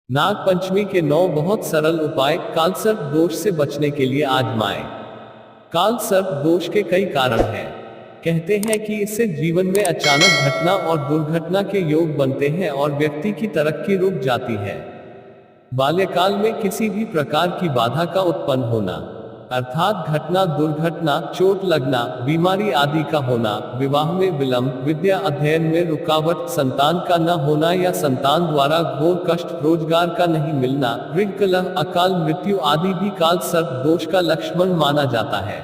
नाग पंचमी के 9 बहुत सरल उपाय कालसर्प दोष से बचने के लिए आजमाएं। कालसर्प दोष के कई कारण हैं। कहते हैं कि इससे जीवन में अचानक घटना और दुर्घटना के योग बनते हैं और व्यक्ति की तरक्की रुक जाती है। बाल्यकाल में किसी भी प्रकार की बाधा का उत्पन्न होना, अर्थात घटना, दुर्घटना, चोट लगना, बीमारी आदि का होना, विवाह में विलंब, विद्या अध्ययन में रुकावट, संतान का न होना या संतान द्वारा घोर कष्ट, रोजगार का नहीं मिलना, ऋण कलह, अकाल मृत्यु आदि भी काल सर्प दोष का लक्षण माना जाता है।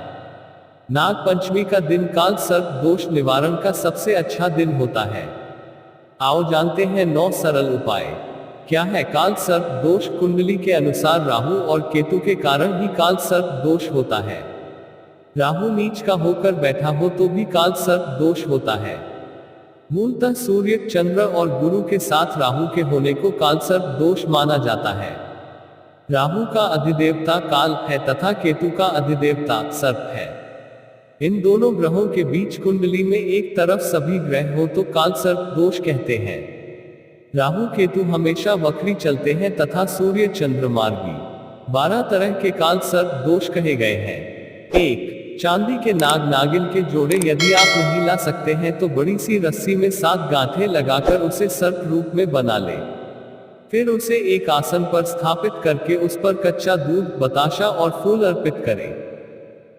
नाग पंचमी का दिन काल सर्प दोष निवारण का सबसे अच्छा दिन होता है। आओ जानते हैं 9 सरल उपाय। क्या है काल सर्प दोष? कुंडली के अनुसार राहु और केतु के कारण ही काल सर्प दोष होता है। राहु नीच का होकर बैठा हो तो भी काल सर्प दोष होता है। मूलतः सूर्य, चंद्र और गुरु के साथ राहु के होने को काल सर्प दोष माना जाता है। राहु का अधिदेवता काल है तथा केतु का अधिदेवता सर्प है। इन दोनों ग्रहों के बीच कुंडली में एक तरफ सभी ग्रह हो तो काल सर्प दोष कहते हैं। राहु केतु हमेशा वक्री चलते हैं तथा सूर्य चंद्र मार्गी। 12 तरह के काल सर्प दोष कहे गए हैं। 1. चांदी के नाग नागिन के जोड़े यदि आप नहीं ला सकते हैं तो बड़ी सी रस्सी में 7 गांठें लगाकर उसे सर्प रूप में बना लें। फिर उसे एक आसन पर स्थापित करके उस पर कच्चा दूध, बताशा और फूल अर्पित करें।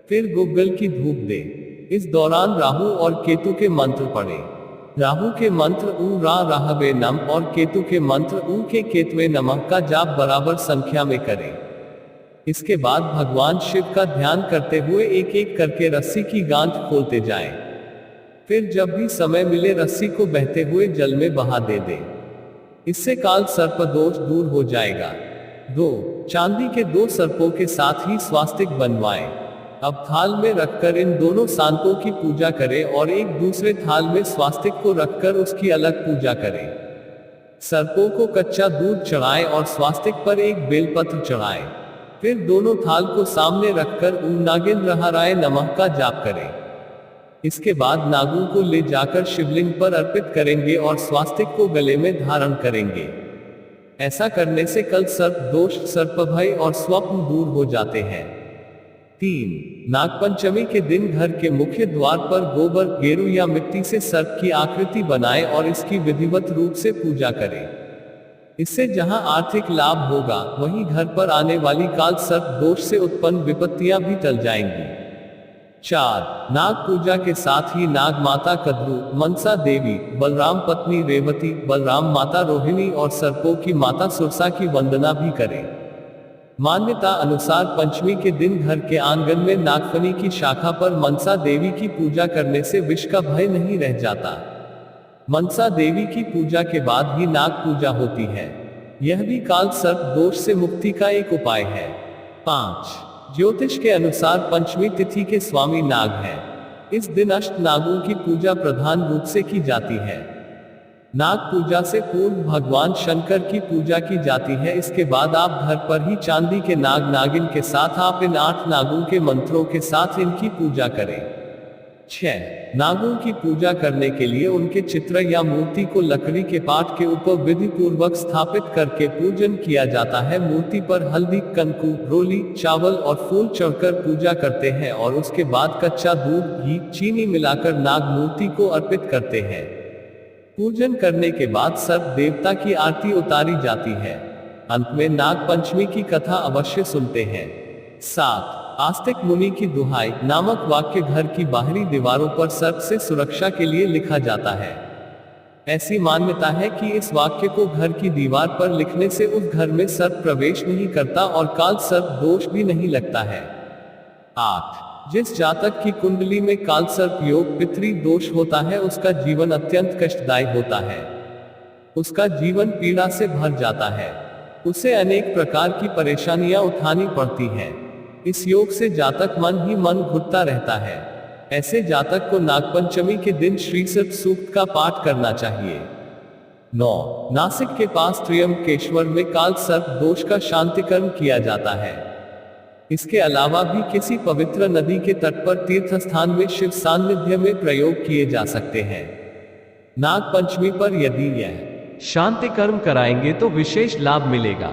फिर गुग्गल की धूप दें। इस दौरान राहु और केतु के मंत्र पढ़ें। राहु के मंत्र ऊ रा राहवे नम और केतु के मंत्र ऊ के केतवे नमः का जाप बराबर संख्या में करें। इसके बाद भगवान शिव का ध्यान करते हुए एक एक करके रस्सी की गांठ खोलते जाएं। फिर जब भी समय मिले रस्सी को बहते हुए जल में बहा दे दें। इससे काल सर्प दोष दूर हो जाएगा। 2. चांदी के 2 सर्पों के साथ ही स्वास्तिक बनवाएं। अब थाल में रखकर इन दोनों सांपों की पूजा करें और एक दूसरे थाल में स्वास्तिक को रखकर उसकी अलग पूजा करें। सर्पों को कच्चा दूध चढ़ाएं और स्वास्तिक पर एक बेलपत्र चढ़ाएं। फिर दोनों थाल को सामने रखकर ऊं नागेंद्र हराय नमः का जाप करें। इसके बाद नागों को ले जाकर शिवलिंग पर अर्पित करेंगे और स्वास्तिक को गले में धारण करेंगे। ऐसा करने से कल सर्प दोष, सर्पभय और स्वप्न दूर हो जाते हैं। 3. नागपंचमी के दिन घर के मुख्य द्वार पर गोबर, गेरू या मिट्टी से सर्प की आकृति बनाएं और इसकी विधिवत रूप से पूजा करें। इससे जहां आर्थिक लाभ होगा वहीं घर पर आने वाली काल सर्प दोष से उत्पन्न विपत्तियां भी टल जाएंगी। 4. नाग पूजा के साथ ही नाग माता कद्रू, मनसा देवी, बलराम पत्नी रेवती, बलराम माता रोहिणी और सर्पों की माता सुरसा की वंदना भी करें। मान्यता अनुसार पंचमी के दिन घर के आंगन में नागफनी की शाखा पर मनसा देवी की पूजा करने से विष का भय नहीं रह जाता। मनसा देवी की पूजा के बाद ही नाग पूजा होती है। यह भी काल सर्प दोष से मुक्ति का एक उपाय है। 5. ज्योतिष के अनुसार पंचमी तिथि के स्वामी नाग हैं। इस दिन अष्ट नागों की पूजा प्रधान रूप से की जाती है। नाग पूजा से पूर्व भगवान शंकर की पूजा की जाती है। इसके बाद आप घर पर ही चांदी के नाग नागिन के साथ आप इन 8 नागों के मंत्रों के साथ इनकी पूजा करें। 6. नागों की पूजा करने के लिए उनके चित्र या मूर्ति को लकड़ी के पाट के ऊपर विधि पूर्वक स्थापित करके पूजन किया जाता है। मूर्ति पर हल्दी, कंकु, रोली, चावल और फूल चढ़कर पूजा करते हैं और उसके बाद कच्चा दूध, घी, चीनी मिलाकर नाग मूर्ति को अर्पित करते हैं। पूजन करने के बाद सर्प देवता की आरती उतारी जाती है। अंत में नाग पंचमी की कथा अवश्य सुनते हैं। 7. आस्तिक मुनि की दुहाई नामक वाक्य घर की बाहरी दीवारों पर सर्प से सुरक्षा के लिए लिखा जाता है। ऐसी मान्यता है कि इस वाक्य को घर की दीवार पर लिखने से उस घर में सर्प प्रवेश नहीं करता और काल सर्प दोष भी नहीं लगता है। 8. जिस जातक की कुंडली में काल सर्प योग, पितरी दोष होता है उसका जीवन अत्यंत कष्टदायी होता है। उसका जीवन पीड़ा से भर जाता है। उसे अनेक प्रकार की परेशानियां उठानी पड़ती हैं। इस योग से जातक मन ही मन घुटता रहता है। ऐसे जातक को नागपंचमी के दिन श्री सर्प सूक्त का पाठ करना चाहिए। 9. नासिक के पास त्र्यंबकेश्वर में काल सर्प दोष का शांतिकर्म किया जाता है। इसके अलावा भी किसी पवित्र नदी के तट पर तीर्थ स्थान में शिव सान्निध्य में प्रयोग किए जा सकते हैं। नाग पंचमी पर यदि यह शांति कर्म कराएंगे तो विशेष लाभ मिलेगा।